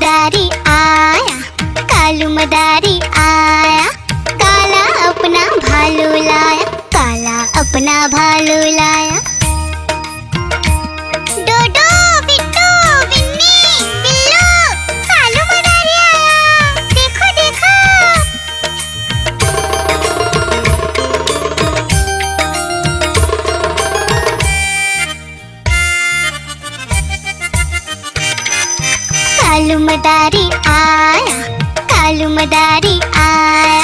मदारी आया, कालू मदारी आया, काला अपना भालू लाया, काला अपना भालू लाया। डोडो बिट्टू बिन्नी बिल्लू, कालू मदारी आया, देखो देखो। कालू मदारी आया, कालू मदारी आया,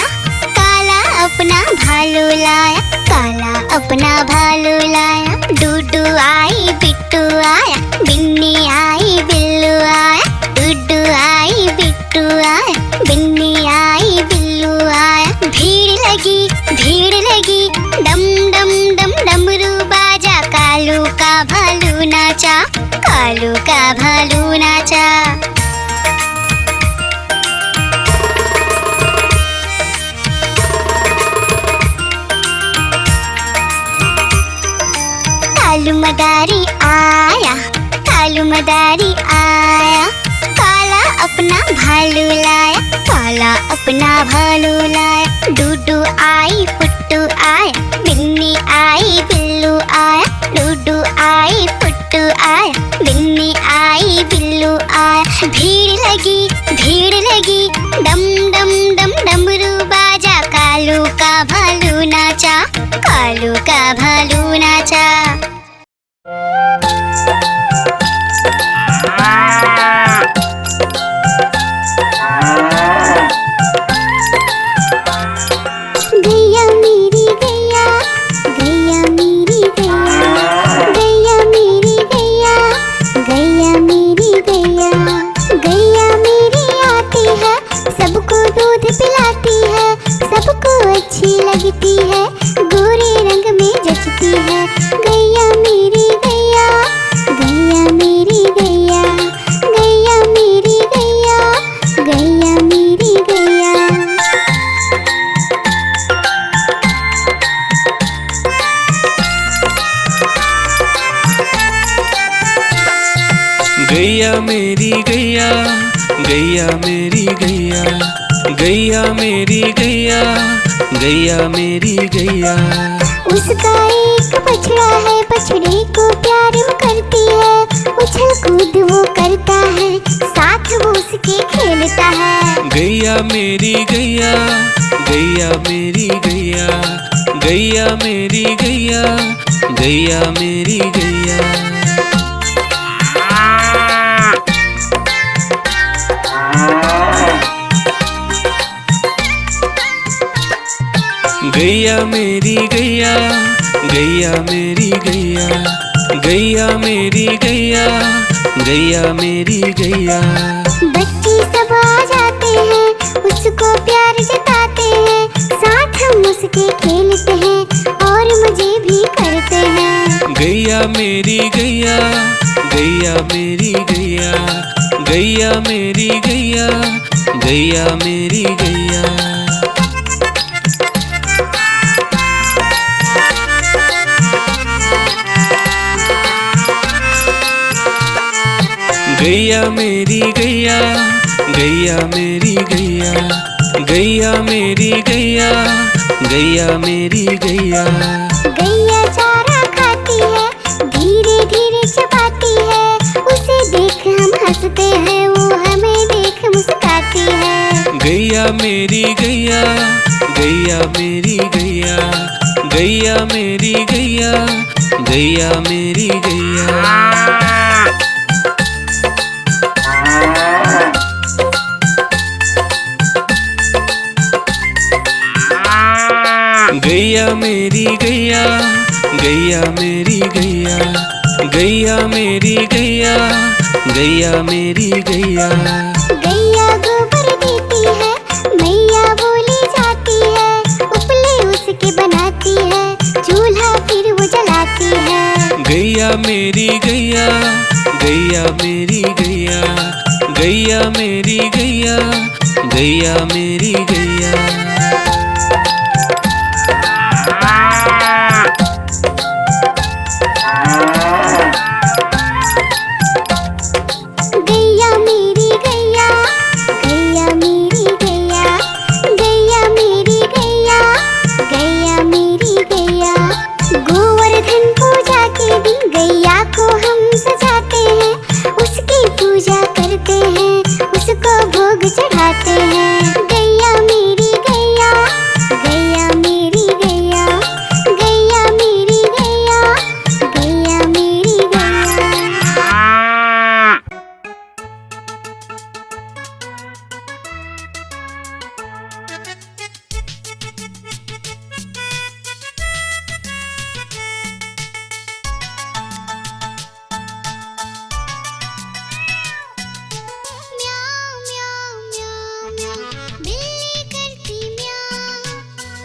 काला अपना भालू लाया, काला अपना भालू लाया। डूडू आई बिट्टू आया, बिन्नी आई बिल्लू आया, डूडू आई बिट्टू आया, बिन्नी आई बिल्लू आया। भीड़ लगी डम डम डम डमरू बाजा, कालू का भालू नाचा, कालू का भालू नाचा। कालू मदारी आया, कालू मदारी आया, काला अपना भालू लाया, काला अपना भालू लाया। डूडू आई पुट्टू आया, बिन्नी आई बिल्लू आया, डूडू आई पुट्टू आया, बिन्नी आई बिल्लू आया। भीड़ लगी डम डम डम डमरू बाजा, कालू का भालू नाचा, कालू का भालू नाचा। गैया मेरी गैया, गैया मेरी गैया, गैया मेरी गैया, गैया मेरी गैया, गैया मेरी आती है, सबको दूध पिलाती है, सबको अच्छी लगती है, गोरे रंग में जचती है। गैया मेरी गैया, गैया मेरी गैया, गैया मेरी गैया, गैया मेरी गैया। गैया मेरी गैया, गैया मेरी गैया, गैया मेरी गैया, गैया मेरी गैया। उसका एक बछड़ा है, बछड़े को प्यार वो करती है, उछल कूद वो करता है, साथ वो उसके खेलता है। गैया मेरी गैया, गैया मेरी गैया, गैया मेरी गैया, गैया मेरी गैया। गैया मेरी गैया, गैया मेरी गैया, गैया मेरी गैया, गैया मेरी गैया। बच्चे सब आ जाते हैं, उसको प्यार जताते हैं, साथ हम उसके खेलते हैं और मजे भी करते हैं। गैया मेरी गैया, गैया मेरी गैया, गैया मेरी गैया, गैया मेरी गैया। गैया मेरी गैया, गैया मेरी गैया, गैया मेरी गैया, गैया मेरी गैया। गैया चारा खाती है, धीरे धीरे चबाती है, उसे देख हम हंसते हैं, वो हमें देख मुस्कुराती है। गैया मेरी गैया, गैया मेरी गैया, गैया मेरी गैया, गैया मेरी गैया। गैया मेरी गैया, गैया मेरी गैया, गैया मेरी गैया, गैया मेरी गैया। गैया गोबर देती है, मैया बोली जाती है, उपले उसके बनाती है, चूल्हा फिर वो जलाती है। गैया मेरी गैया, गैया मेरी गैया, गैया मेरी गैया, गैया मेरी गैया। गैया मेरी गैया, भोग चढ़ाते हैं। गैया मेरी गैया, गैया मेरी गैया, गैया मेरी गैया, गैया मेरी गैया। म्याऊं म्याऊं म्याऊं म्याऊं, बिल्ली करती म्याऊं।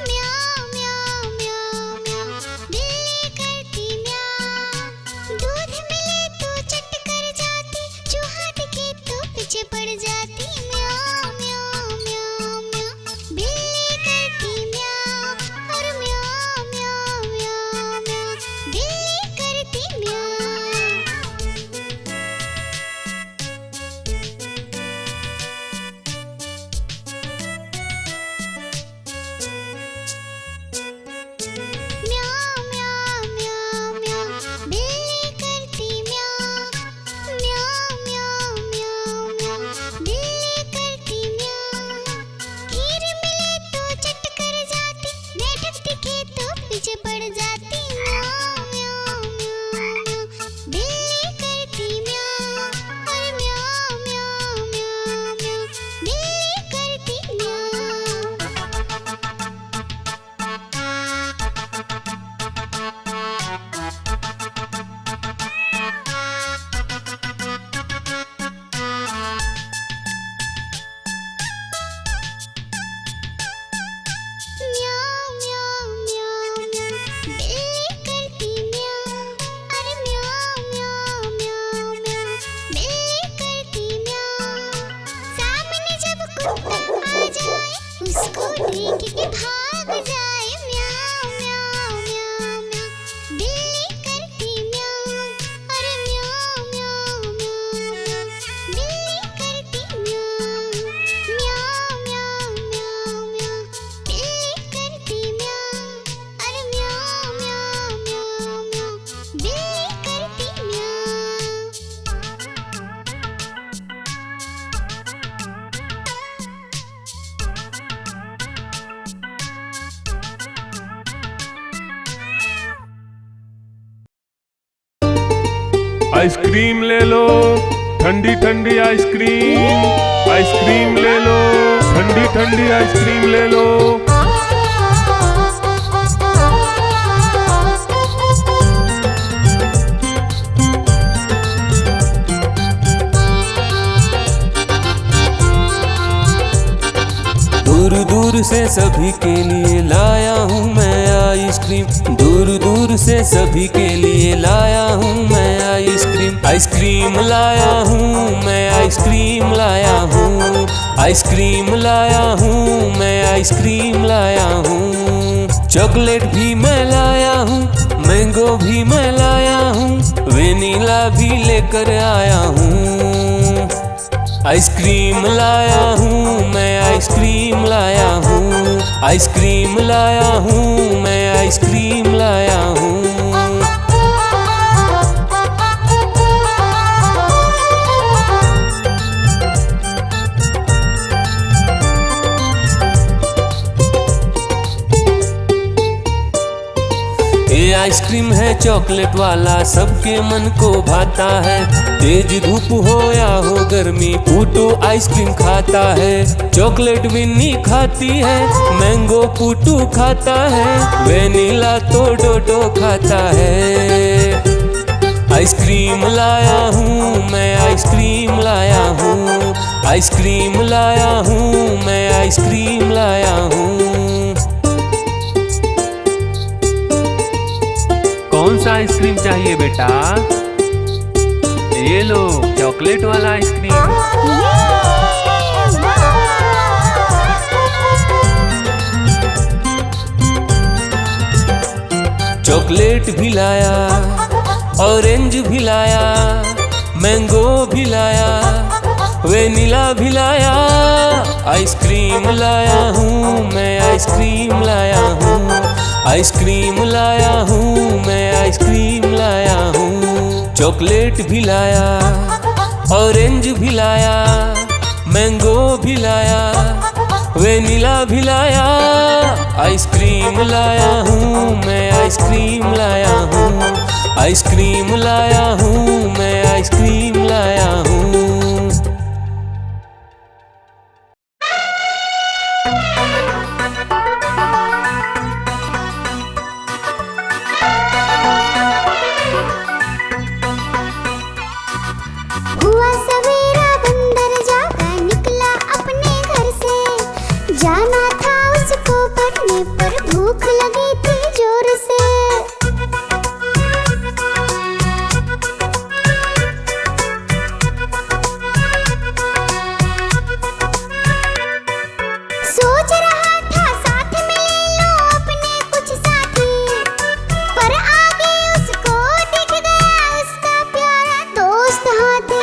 म्याऊं म्याऊं म्याऊं म्याऊं, बिल्ली करती म्याऊं। दूध मिले तो चट कर जाती, चूहा दिखे तो पीछे पड़ जाती। म्याऊं म्याऊं म्याऊं म्याऊं, बिल्ली करती म्याऊं। और म्याऊं म्याऊं म्याऊं म्याऊं, बिल्ली करती म्याऊं। म्याऊं म्याऊं म्याऊं म्याऊं, बिल्ली करती म्याऊं। म्याऊं म्याऊं म्याऊं म्याऊं, बिल्ली करती म्याऊं। खीर मिले तो चट कर जाती, मेढक दिखे तो पीछे पड़ जाती। म्याऊं म्याऊं म्याऊं म्याऊं, बिल्ली करती म्याऊं। और म्याऊं म्याऊं म्याऊं म्याऊं, बिल्ली करती म्याऊं। म्याऊं म्याऊं म्याऊं म्याऊं, बिल्ली करती म्याऊं। अरे म्याऊं म्याऊं म्याऊं म्याऊं, बिल्ली करती म्याऊं। सामने जब कुत्ता आ जाए, उसको देख के भाग जाए। म्याऊं म्याऊं म्याऊं म्याऊं, बिल्ली करती म्याऊं। अरे म्याऊं म्याऊं म्याऊं म्याऊं, बिल्ली करती म्याऊं। म्याऊं म्याऊं म्याऊं म्याऊं, बिल्ली करती म्याऊं। अरे म्याऊं म्याऊं म्याऊं म्याऊं, बिल्ली करती म्याऊं। आइसक्रीम ले लो, ठंडी ठंडी आइसक्रीम। आइसक्रीम ले लो, ठंडी ठंडी आइसक्रीम ले लो। दूर दूर से सभी के लिए लाया हूँ मैं आइसक्रीम। दूर दूर से सभी के लिए लाया हूँ मैं आइसक्रीम। आइसक्रीम लाया हूँ मैं, आइसक्रीम लाया हूँ। आइसक्रीम लाया हूँ मैं, आइसक्रीम लाया हूँ। चॉकलेट भी मैं लाया हूँ, मैंगो भी मैं लाया हूँ, वेनिला भी लेकर आया हूँ। आइसक्रीम लाया हूँ मैं, आइसक्रीम लाया हूँ। आइसक्रीम लाया हूँ मैं, आइसक्रीम लाया हूँ। ये आइसक्रीम है चॉकलेट वाला, सबके मन को भाता है। तेज धूप हो या हो गर्मी, पूटू आइसक्रीम खाता है। चॉकलेट विन्नी खाती है, मैंगो पूटू खाता है, वेनिला तो डोडो खाता है। आइसक्रीम लाया हूँ मैं, आइसक्रीम लाया हूँ। आइसक्रीम लाया हूँ मैं, आइसक्रीम लाया हूँ। कौन सा आइसक्रीम चाहिए बेटा? ये लो चॉकलेट वाला आइसक्रीम। चॉकलेट भी लाया, ऑरेंज भी लाया, मैंगो भी लाया, वेनिला भी लाया। आइसक्रीम लाया हूँ मैं, आइसक्रीम लाया हूँ। आइसक्रीम लाया हूँ मैं, आइसक्रीम लाया हूँ। चॉकलेट भी लाया, ऑरेंज भी लाया, मैंगो भी लाया, वेनिला भी लाया, आइसक्रीम लाया हूँ मैं, आइसक्रीम लाया हूँ, आइसक्रीम लाया हूँ मैं, आइसक्रीम लाया हूँ। हुआ सवेरा बंदर जागा निकला अपने घर से, जाना था उसको पढ़ने पर भूख लगी थी जोर से। सोच रहा था साथ में ले लो अपने कुछ साथी, पर आगे उसको दिख गया उसका प्यारा दोस्त हाथी।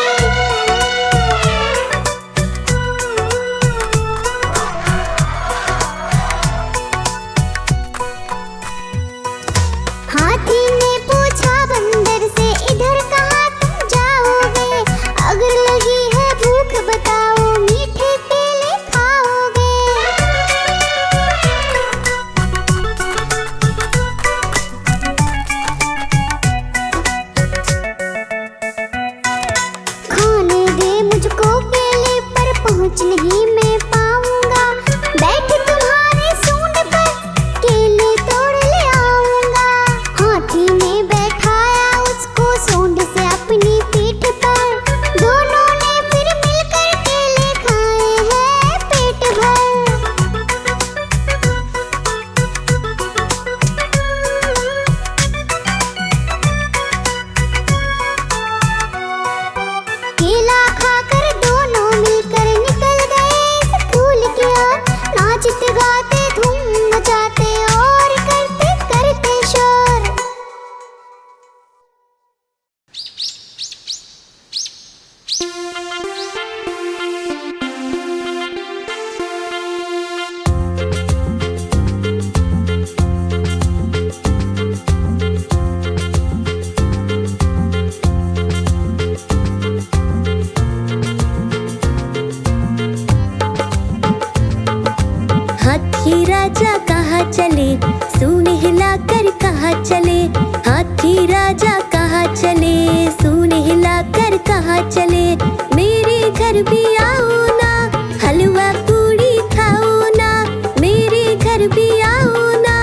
हाथी ने पूछा बंदर से, इधर कहाँ तुम जाओगे, अगर लगी है भूख बताओ, मीठे केले खाओगे। खाने दे मुझको केले, पर पहुँच नहीं मैं पाऊंगा, बैठ तुम्हारे सूंड पर केले तोड़ ले आऊंगा। हाथी ने बैठाया उसको सूंड से अपनी पीठ पर, दोनों ने फिर मिलकर केले खाए हैं पेट भर। केला खाकर दोनों मिलकर निकल गए स्कूल की ओर, नाचते गाते धूम मचाते और करते करते शोर। हाथी राजा कहाँ चले, सूंड हिलाकर कहाँ चले, हाथी राजा कहाँ चले, सूंड हिलाकर कहाँ चले। मेरे घर भी आओ ना, हलवा पूड़ी खाओ ना, मेरे घर भी आओ ना,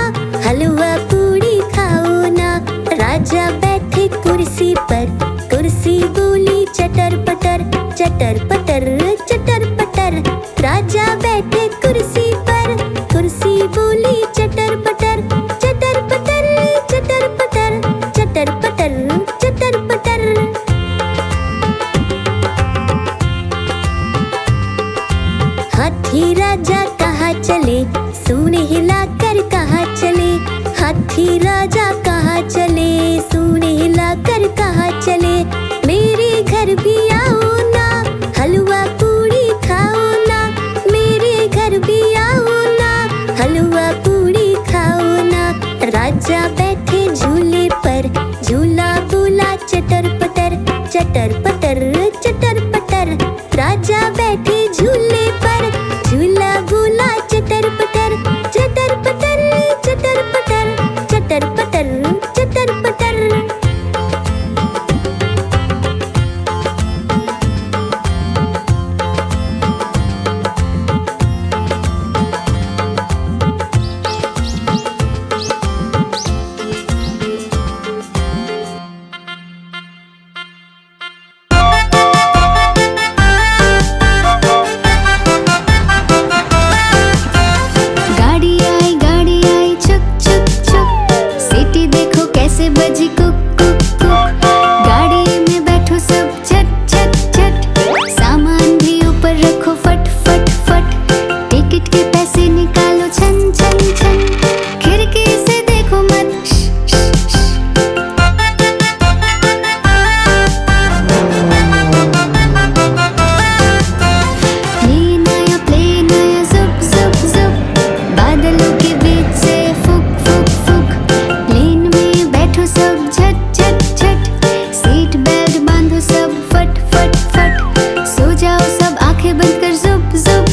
हलवा पूड़ी खाओ ना। राजा बैठे कुर्सी पर, कुर्सी बोली चटर पटर, चटर पटर, चटर पटर। राजा बैठे कुर्सी पर, कुर्सी बोली चटर पटर, चटर पटर, चटर पटर, चटर पटर, चटर पटर। हाथी राजा कहाँ चले, सूंड हिलाकर कहाँ चले, हाथी राजा कहाँ चले, सूंड हिलाकर कहाँ चले। मेरे घर भी आओ ना, हलवा पूड़ी खाओ ना, मेरे घर भी आओ ना, हलवा पूड़ी खाओ ना। राजा बैठे झूले पर, झूला बोला चटर पटर, चटर पटर, चटर पटर। राजा बैठे झूले पर, झूला बोला चटर पटर, चटर पटर, चटर पटर, चटर पटर, चटर पटर। आंखें बंद कर, जुप जुप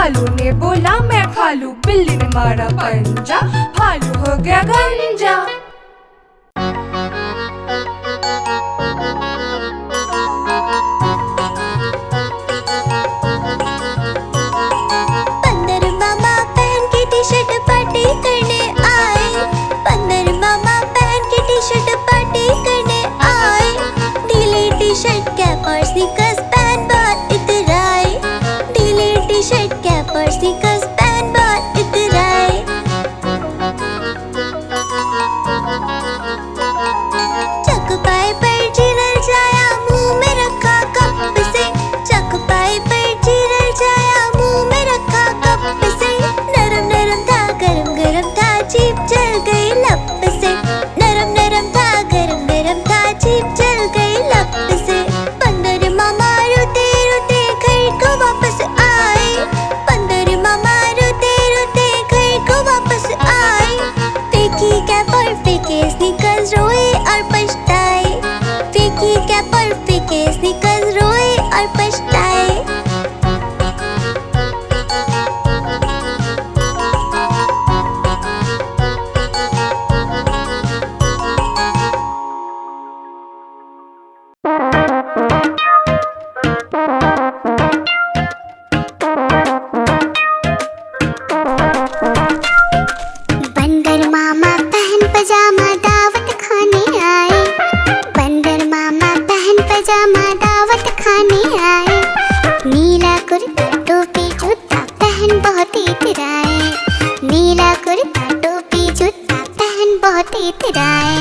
भालू ने बोला मैं खा लूं, बिल्ली ने मारा पंजा, भालू हो गया गंजा। बंदर मामा पहन के टी-शर्ट पार्टी करने आए, बंदर मामा पहन के टी-शर्ट पार्टी करने आए, ढीली टी-शर्ट कैप और स्नीकर्स पहन बहुत इतराए, ढीली टी-शर्ट कैप और स्नीकर्स पहन बहुत इतराए। चकपाई पर चिरल जाया, मुंह में रखा कप से, चकपाई पर चिरल जाया, मुंह में रखा कप से, नरम नरम था गरम गरम था, जीभ जल गई लप से, नरम नरम था गरम गरम था, जीभ जल गई लप से। बंदर मामा रोते रोते घर को वापस आए, बंदर मामा रोते रोते घर को वापस आए, फेंकी कैप और फेंके स्नीकर्स, रोए और पछताए, फेंकी कैप और फेंके स्नीकर्स, रोए और पछताए। बंदर मामा पहन पजामा दावत खाने आए, बंदर मामा पहन पजामा दावत खाने आए, नीला कुर्ता टोपी जूता पहन बहुत इतराए, नीला कुर्ता टोपी जूता पहन बहुत इतराए।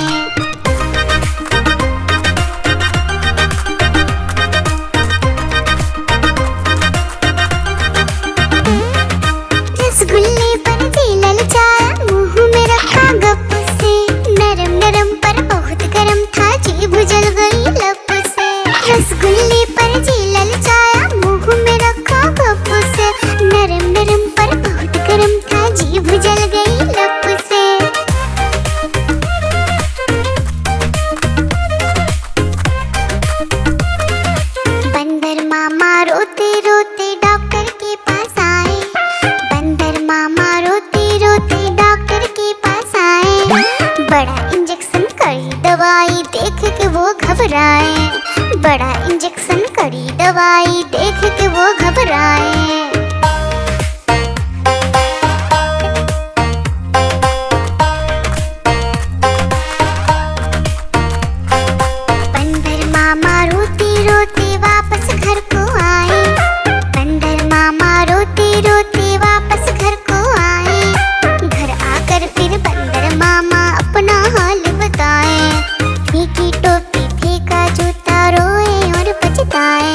रसगुल्ले पर दिल ललचाया, मुंह में रखा गप से, नरम नरम पर बहुत गरम था, जीभ जल गई लप से। रसगुल्ले पर दिल ललचाया, मुंह में रखा गप से, नरम नरम पर बहुत गरम था, जीभ जल गई लप से। बंदर मामा रोते रोते डॉक्टर के पास आए, बंदर मामा रोते रोते डॉक्टर के पास आए, बड़ा इंजेक्शन कड़ी दवाई देख के वो घबराए, बड़ा इंजेक्शन कड़ी दवाई देख के वो घबराए। बंदर मामा रोते रोते वापस घर को आए, बंदर मामा रोते रोते वापस घर को आए, घर आकर फिर बंदर मामा अपना हाल बताए, फेंकी टोपी फेंका जूता, रोए और पछताए।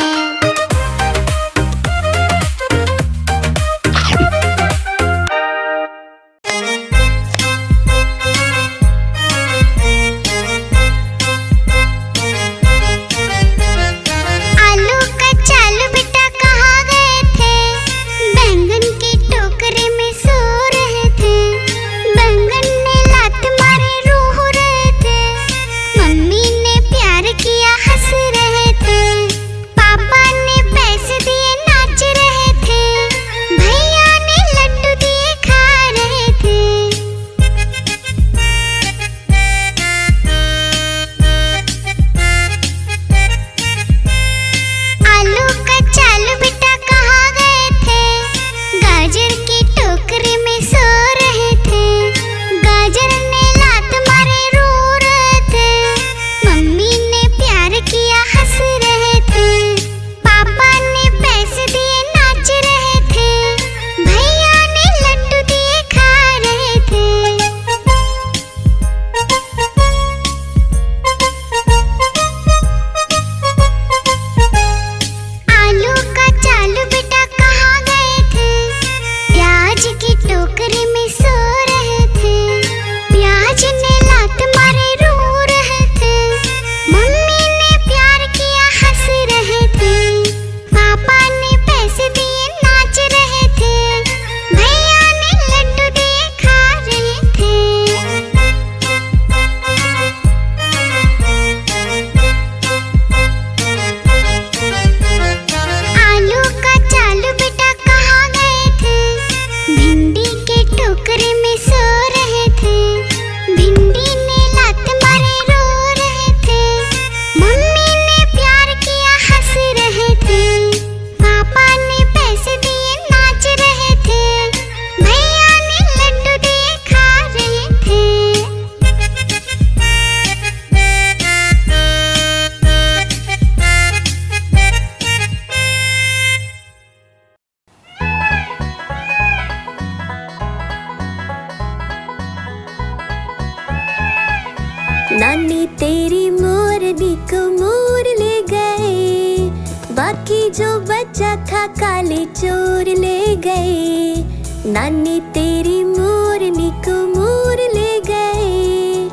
बाकी जो बचा था काले चोर ले गए। नानी तेरी मोरनी को मोर ले गए।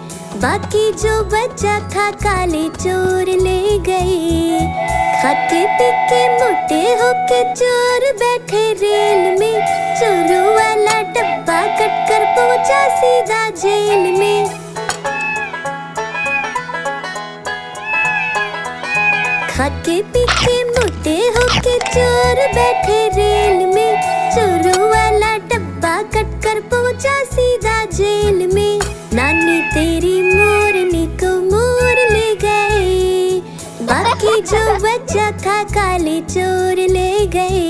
बाकी जो बचा था काले चोर ले गए। खाते पी के मोटे होके चोर बैठे रेल में। चोरों वाला डब्बा कट कर पहुंचा सीधा जेल में। खाते पी के मोटे होके चोर बैठे रेल में। चोरों वाला डब्बा कट कर पहुंचा सीधा जेल में। नानी तेरी मोरनी को मोर ले गए। बाकी जो बचा था काले चोर ले गए।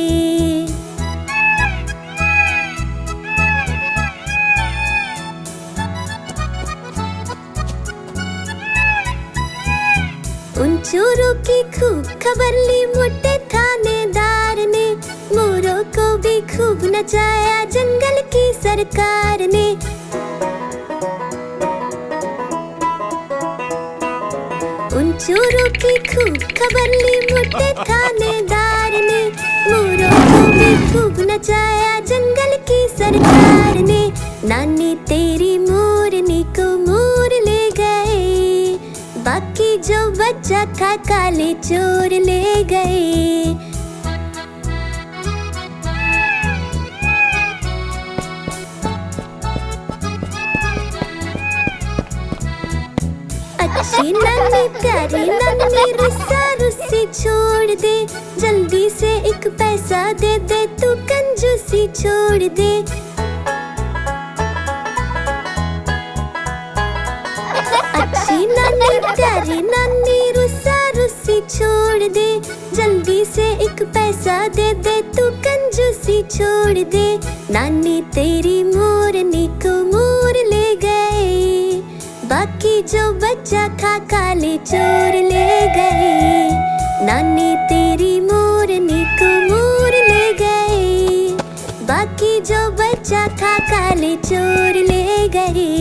उन चोरों की खूब खबर ली मोटे थानेदार ने। मोरों को भी खूब नचाया जंगल की सरकार ने। उन चोरों की खूब खबर ली मोटे थानेदार ने। मोरों को भी खूब नचाया जंगल की सरकार ने। नानी तेरी मोरनी को मोर ले गए। बाकी जो बचा था काले चोर ले गए। अच्छी नानी प्यारी नानी रुस्सा रुस्सी छोड़ दे। जल्दी से एक पैसा दे दे तू कंजूसी छोड़ दे। अच्छी नानी प्यारी नानी रुस्सा रुस्सी छोड़ दे। जल्दी से एक पैसा दे दे तू कंजूसी छोड़ दे। नानी तेरी मोरनी को मोर ले गए। बाकी जो बचा था काले चोर ले गए। नानी तेरी मोरनी को मोर ले गए। बाकी जो बचा था काले चोर ले गए।